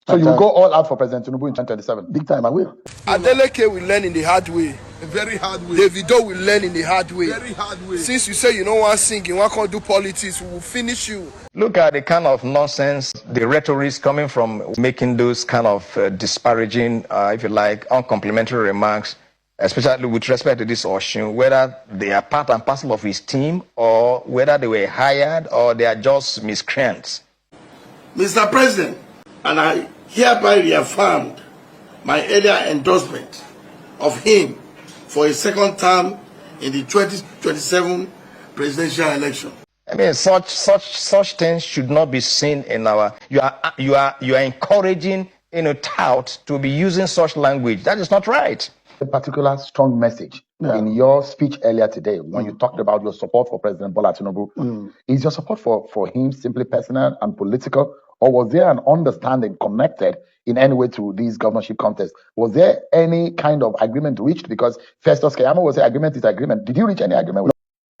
So you will go all out for President Tinubu in 2027? Big time, I will. Adeleke will learn in the hard way. A very hard way. Davido will learn in the hard way. Very hard way. Since you say you don't want to sing, you want to do politics, we will finish you. Look at the kind of nonsense, the rhetoric coming from making those kind of disparaging, if you like, uncomplimentary remarks, especially with respect to this Oshun, whether they are part and parcel of his team or whether they were hired or they are just miscreants. Mr. President, and I hereby reaffirmed my earlier endorsement of him for a second term in the 2027 presidential election. I mean, such things should not be seen in our. You are encouraging tout to be using such language. That is not right. A particular strong message in your speech earlier today when you talked about your support for President Bola Tinubu. Is your support for him simply personal and political, or was there an understanding connected in any way to these governorship contests? Was there any kind of agreement reached? Because Festus Keyamo was saying agreement is agreement. Did you reach any agreement?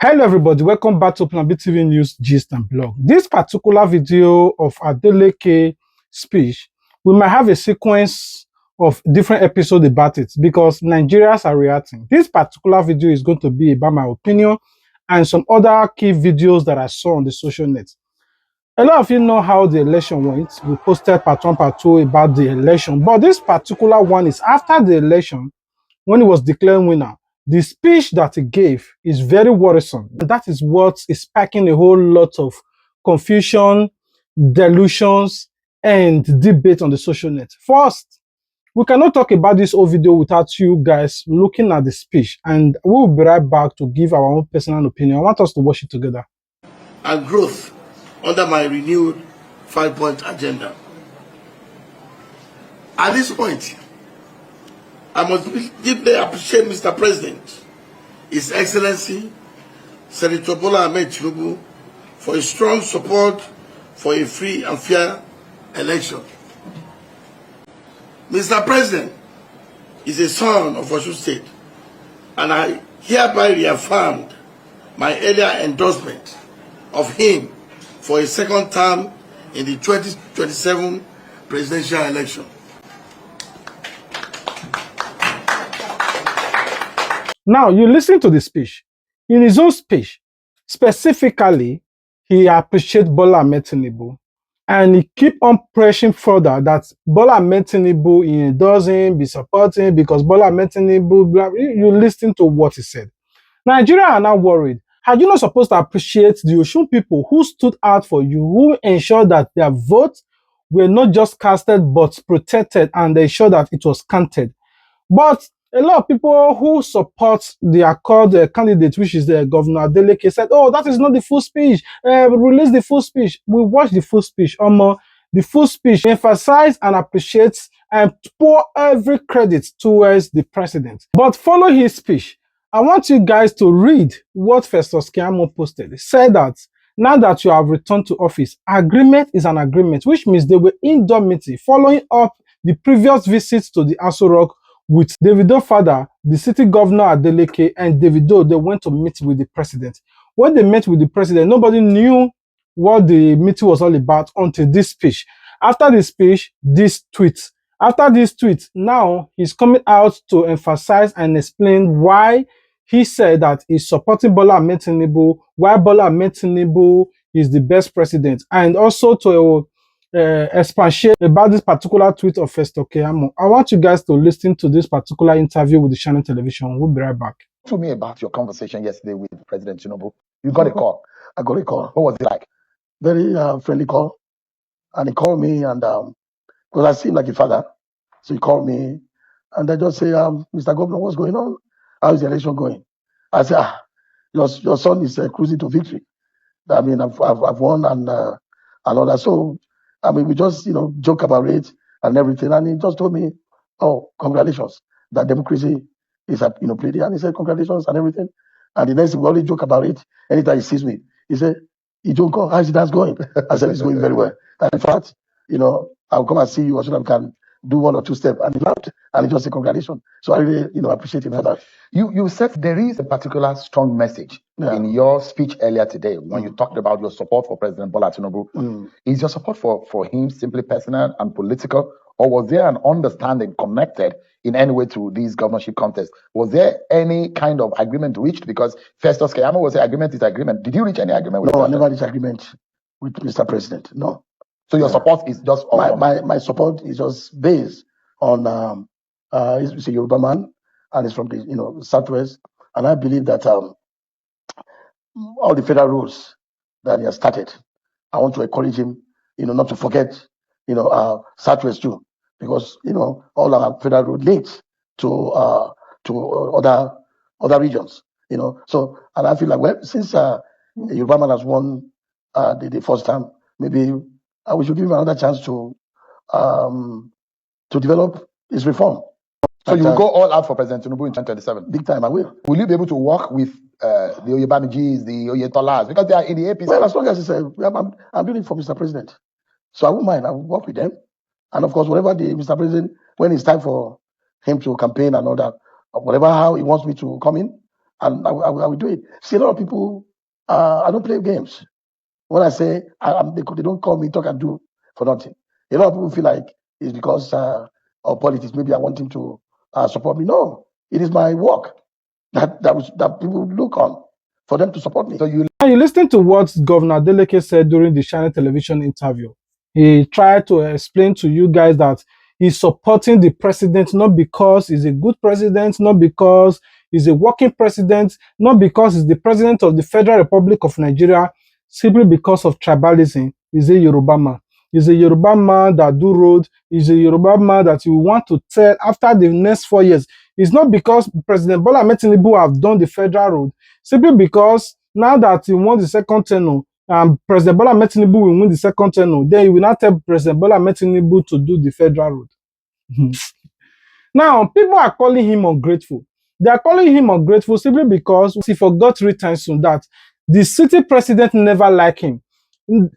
Hello everybody, welcome back to Plan B TV News Gist and Blog. This particular video of Adeleke speech, we might have a sequence of different episodes about it because Nigerians are reacting. This particular video is going to be about my opinion and some other key videos that I saw on the social net. A lot of you know how the election went. We posted part 1, part 2 about the election, but this particular one is after the election when he was declared winner. The speech that he gave is very worrisome. That is what is sparking a whole lot of confusion, delusions, and debate on the social net. First, we cannot talk about this whole video without you guys looking at the speech, and we will be right back to give our own personal opinion. I want us to watch it together. And growth under my renewed 5-point agenda. At this point, I must deeply appreciate Mr. President, His Excellency, Senator Bola Tinubu, for his strong support for a free and fair election. Mr. President is a son of Osun State, and I hereby reaffirmed my earlier endorsement of him for a second term in the 2027 presidential election. Now, you listen to the speech. In his own speech, specifically, he appreciates Bola Tinubu, and he keep on pressing further that Bola Tinubu he doesn't be supporting because Bola Tinubu, blah, you listen to what he said. Nigeria are now worried. Are you not supposed to appreciate the Osun people who stood out for you, who ensured that their votes were not just casted but protected, and they ensured that it was counted? But a lot of people who support the Accord candidate, which is the Governor Adeleke, said, oh, that is not the full speech. Release the full speech. We watched the full speech. The full speech emphasizes and appreciates and pour every credit towards the president. But follow his speech. I want you guys to read what Festus Keyamo posted. He said that now that you have returned to office, agreement is an agreement, which means they were indoor meeting following up the previous visits to the Aso Rock with Davido father, the city governor Adeleke, and Davido. They went to meet with the president. When they met with the president, nobody knew what the meeting was all about until this speech. After the speech, this tweet. After this tweet, now he's coming out to emphasize and explain why he said that he's supporting Bola Tinubu, why Bola Tinubu is the best president, and also to expatiate about this particular tweet of Festus Keyamo. I want you guys to listen to this particular interview with the Channel Television. We'll be right back. Talk to me about your conversation yesterday with President Tinubu. You got a call. I got a call. What was it like? Very friendly call. And he called me, and because I seem like a father, so he called me, and I just say, Mr. Governor, what's going on? How is the election going? I said, your son is cruising to victory. I mean, I've won and all that. So, I mean, we just, joke about it and everything. And he just told me, oh, congratulations, that democracy is, pleading. And he said, congratulations and everything. And the next thing, we only joke about it. Anytime he sees me, he said, how is the dance going? I said, it's going very well. And in fact, I'll come and see you so that we can do one or two steps, and he laughed, and he just said congratulations. So I really, appreciate him for that. You said there is a particular strong message in your speech earlier today when you talked about your support for President Bola Tinubu. Is your support for him simply personal and political, or was there an understanding connected in any way to these governorship contests? Was there any kind of agreement reached? Because Festus Keyamo was saying agreement is agreement. Did you reach any agreement with No, Festus? I never reached agreement with Mr. President. No. So your support is just my support is just based on he's a Yoruba man and he's from the Southwest, and I believe that all the federal rules that he has started, I want to encourage him, not to forget, Southwest too, because all our federal road links to other regions, So, and I feel like, well, since Yoruba man has won the first time, maybe we should give him another chance to develop his reform. So you will go all out for President Tinubu in 2027? Big time, I will. Will you be able to work with the Oyebamijis, the Oyetolas, because they are in the APC? Well, as long as I'm doing it for Mr. President. So I won't mind. I will work with them. And of course, whatever Mr. President, when it's time for him to campaign and all that, whatever how he wants me to come in, and I will do it. See, a lot of people, I don't play games. When I say they don't call me, talk and do for nothing. A lot of people feel like it's because of politics. Maybe I want him to support me. No, it is my work that people look on for them to support me. So you listen to what Governor Adeleke said during the Channel television interview. He tried to explain to you guys that he's supporting the president not because he's a good president, not because he's a working president, not because he's the president of the Federal Republic of Nigeria, simply because of tribalism. He's a Yoruba man. He's a Yoruba man that do road. He's a Yoruba man that you want to tell after the next 4 years. It's not because President Bola Ahmed Tinubu have done the federal road, simply because now that he won the second tenure, and President Bola Ahmed Tinubu will win the second tenure, then he will not tell President Bola Ahmed Tinubu to do the federal road. Now, people are calling him ungrateful. They are calling him ungrateful simply because he forgot 3 times soon that the city president never liked him.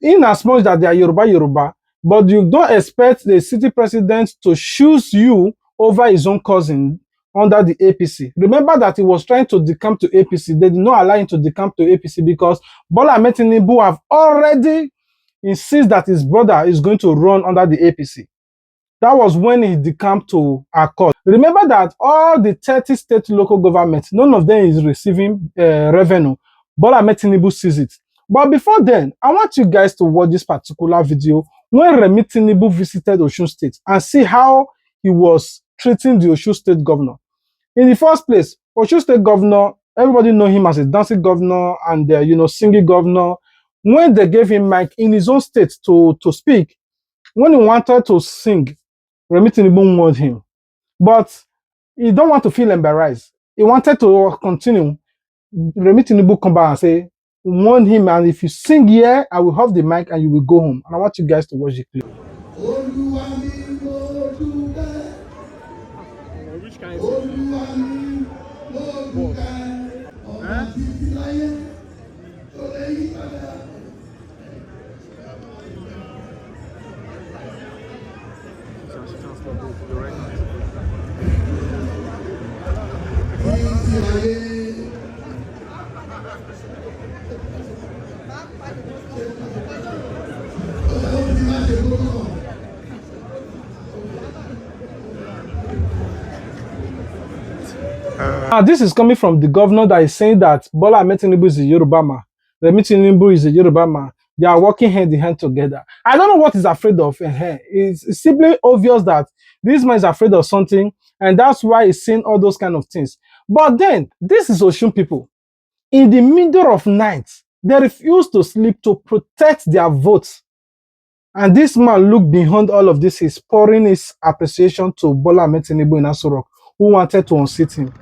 In as much that they are Yoruba, but you don't expect the city president to choose you over his own cousin under the APC. Remember that he was trying to decamp to APC. They did not allow him to decamp to APC because Bola Ahmed Tinubu have already insisted that his brother is going to run under the APC. That was when he decamped to Accord. Remember that all the 30 state local governments, none of them is receiving revenue. Bola Ahmed Tinubu sees it. But before then, I want you guys to watch this particular video when Remi Tinubu visited Osun State and see how he was treating the Osun State governor. In the first place, Osun State governor, everybody know him as a dancing governor and singing governor. When they gave him mic in his own state to speak, when he wanted to sing, Remi Tinubu warned him. But he don't want to feel embarrassed. He wanted to continue. Remi Tinubu come back and say, warn him, and if you sing here, I will have the mic and you will go home. And I want you guys to watch the clip. Which kind of This is coming from the governor that is saying that Bola Ahmed Tinubu is a Yoruba man. Remi Tinubu is a Yoruba man. They are working hand in hand together. I don't know what he's afraid of. It's simply obvious that this man is afraid of something, and that's why he's saying all those kind of things. But then, this is Osun people. In the middle of night, they refuse to sleep to protect their votes. And this man looked beyond all of this. He's pouring his appreciation to Bola Ahmed Tinubu in Aso Rock, who wanted to unseat him.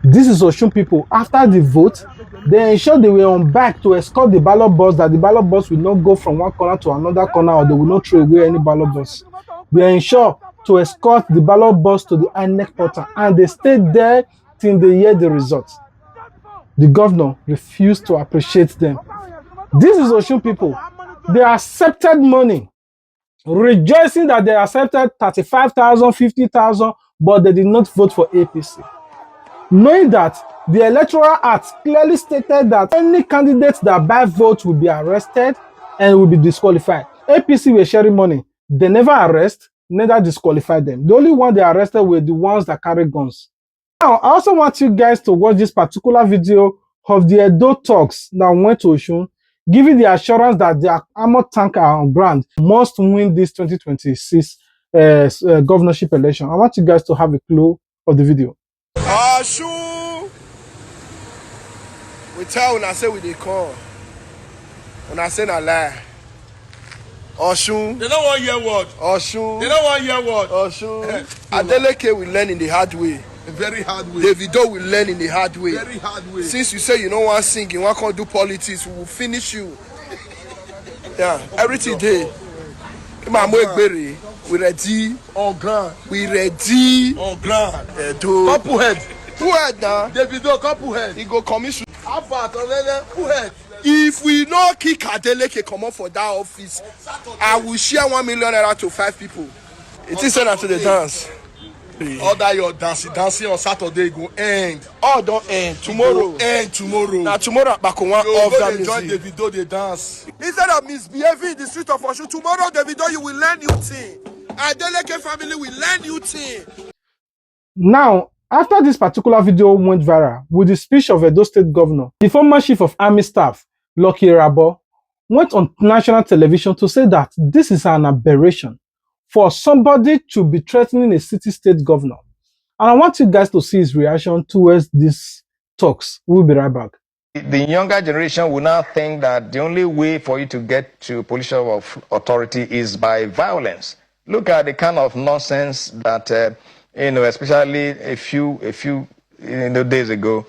This is Osun people. After the vote, they ensured they were on back to escort the ballot box, that the ballot box will not go from one corner to another corner, or they will not throw away any ballot box. They ensured to escort the ballot box to the INEC portal, and they stayed there till they hear the results. The governor refused to appreciate them. This is Osun people. They accepted money rejoicing that they accepted 35,000, 50,000, but they did not vote for APC. Knowing that the Electoral Act clearly stated that any candidates that buy votes will be arrested and will be disqualified. APC were sharing money. They never arrest, neither disqualify them. The only one they arrested were the ones that carry guns. Now, I also want you guys to watch this particular video of the Edo talks that went to Osun, giving the assurance that their armored tank are on ground must win this 2026 governorship election. I want you guys to have a clue of the video. Osun, we tell una say we dey come. Una say na lie. Osun. They don't want to hear word. Osun. They don't want to hear word. Osun. Adeleke will learn in the hard way. A very hard way. Davido will learn in the hard way. Very hard way. Since you say you don't want to sing, you want to do politics, we will finish you. Yeah, everything day. We ready. On ground. We ready. On ground. To Couple head. who head now? Davido, couple head. He go commission. How about who head? If we no kick Adeleke come up for that office, I will share 1 million naira to 5 people. It is sent to the dance. All that your dancing on Saturday go end. All don't end tomorrow. Go end tomorrow. Now tomorrow back on one You off go that dey join music. Davido, they dance. Instead of misbehaving in the street of Osun, tomorrow Davido you will learn new thing. Adeleke family will learn new thing. Now, after this particular video went viral with the speech of Edo State Governor, the former Chief of Army Staff, Lucky Rabo, went on national television to say that this is an aberration for somebody to be threatening a city-state governor. And I want you guys to see his reaction towards these talks. We'll be right back. The younger generation will now think that the only way for you to get to position of authority is by violence. Look at the kind of nonsense that, especially a few days ago,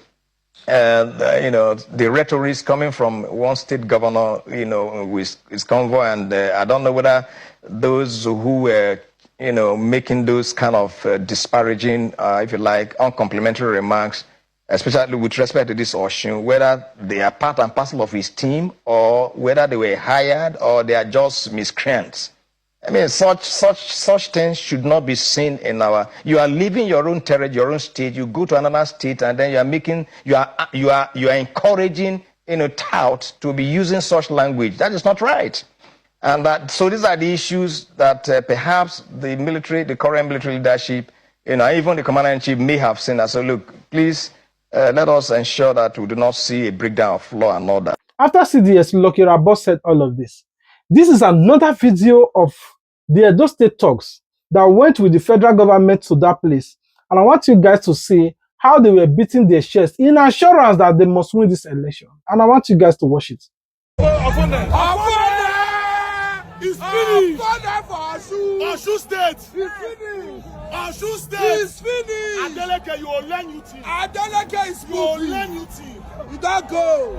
the rhetoric coming from one state governor, with his convoy, and I don't know whether those who were, making those kind of disparaging, if you like, uncomplimentary remarks, especially with respect to this Osun, whether they are part and parcel of his team or whether they were hired or they are just miscreants. I mean, such things should not be seen in our. You are leaving your own territory, your own state. You go to another state, and then you are encouraging, tout to be using such language. That is not right. And so these are the issues that perhaps the current military leadership, even the commander-in-chief may have seen. And so, look, please let us ensure that we do not see a breakdown of law and order. After CDS, Lucky Rabo said all of this. This is another video of the Edo State talks that went with the federal government to that place. And I want you guys to see how they were beating their chests in assurance that they must win this election. And I want you guys to watch it. It's finished. Osun State. It's finished. Osun State. It's finished. Adeleke, you will learn new thing. Adeleke is You will learn new thing. You don't go.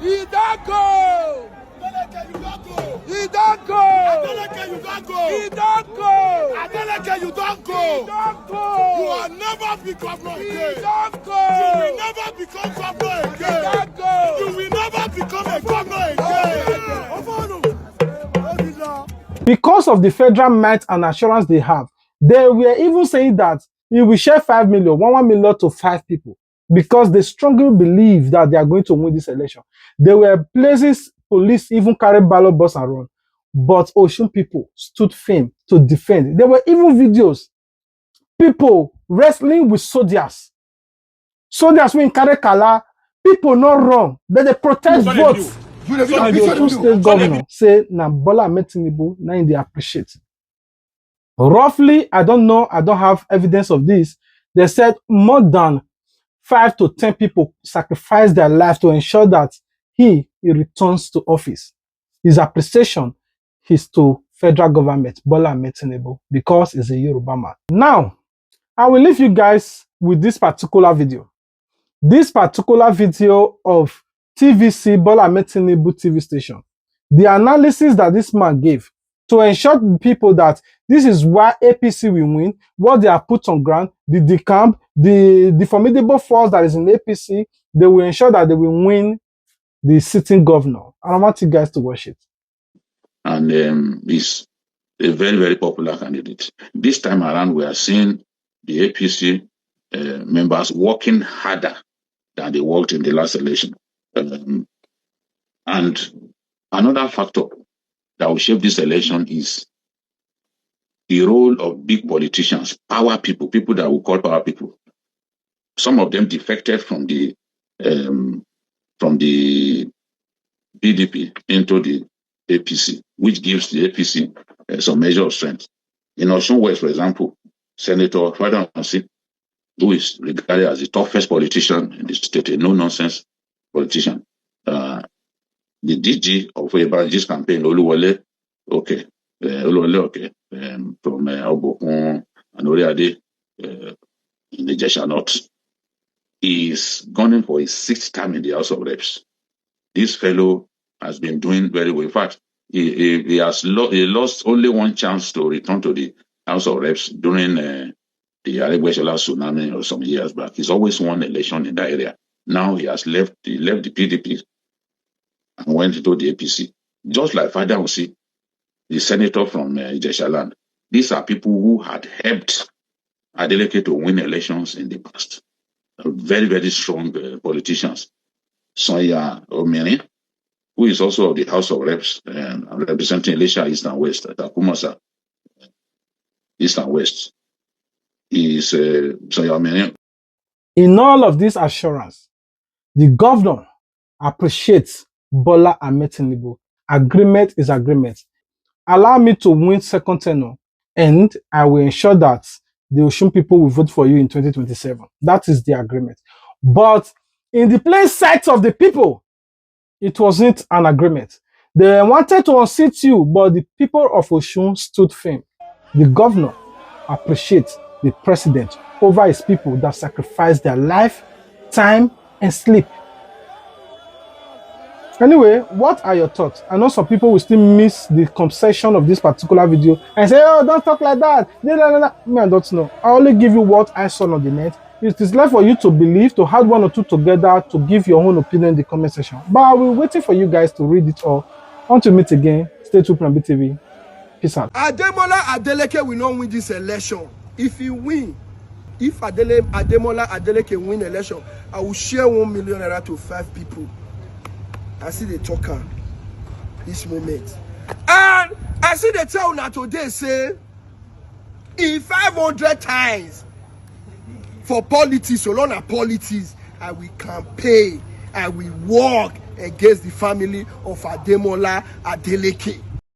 You don't go. Adeleke, you don't go. You don't go. Adeleke, you don't go. You don't go. Adeleke, you don't go. You don't go. You will never be governor You again. don't go. You will never become governor You again. don't go. You will never become a governor again. Because of the federal might and assurance they have, they were even saying that he will share 5 million, 1 million to 5 people, because they strongly believe that they are going to win this election. There were places police even carry ballot box and run, but Osun people stood firm to defend. There were even videos, people wrestling with soldiers. Soldiers when carry kala, people not wrong, they protest votes. And the Osun state governor say na Bola Ahmed Tinubu na they appreciate. Roughly, I don't know, I don't have evidence of this. They said more than 5 to 10 people sacrificed their life to ensure that he returns to office. His appreciation is to federal government, Bola Ahmed Tinubu, because he's a Yoruba man. Now, I will leave you guys with this particular video. This particular video of TVC, Bola Ahmed Tinubu TV station. The analysis that this man gave to ensure people that this is why APC will win, what they are put on ground, the decamp, the formidable force that is in APC, they will ensure that they will win the sitting governor. And I want you guys to watch it. and is a very, very popular candidate. This time around, we are seeing the APC members working harder than they worked in the last election. And another factor that will shape this election is the role of big politicians, power people, people that we call power people. Some of them defected from the PDP into the APC, which gives the APC some measure of strength. In Osun West, for example, Senator Fadansi, who is regarded as the toughest politician in the state, a no-nonsense politician. The DG of Ebanji's campaign, Oluwole, okay, from Obokun and Oriade in the Jesha North, is gunning for his 6th term in the House of Reps. This fellow has been doing very well. In fact, he lost only one chance to return to the House of Reps during the Aregbesola tsunami or some years back. He's always won election in that area. Now he has left the PDP and went into the APC. Just like Father Osi, the senator from Ijesha Land. These are people who had helped Adeleke to win elections in the past. Very, very strong politicians. Sonia Omeni, who is also of the House of Reps and representing Elisha East and West, Takumasa East and West, is Sonia Omeni. In all of this assurance, the governor appreciates Bola Ahmed Tinubu. Agreement is agreement. Allow me to win second tenure, and I will ensure that the Osun people will vote for you in 2027. That is the agreement. But in the plain sight of the people, it wasn't an agreement. They wanted to unseat you, but the people of Osun stood firm. The governor appreciates the president over his people that sacrificed their life, time, and sleep. Anyway, what are your thoughts? I know some people will still miss the conception of this particular video and say, oh, don't talk like that. Me, I don't know. I only give you what I saw on the net. It is left for you to believe, to add one or two together, to give your own opinion in the comment section. But I will be waiting for you guys to read it all. Until we meet again, stay tuned from BTV. Peace out. Ademola Adeleke will not win this election. If he win, if Ademola Adeleke win election, I will share 1 million naira to 5 people. I see the talker this moment. And I see the tell now today say, in 500 times for politics, so long as politics, I will campaign, I will work against the family of Ademola Adeleke.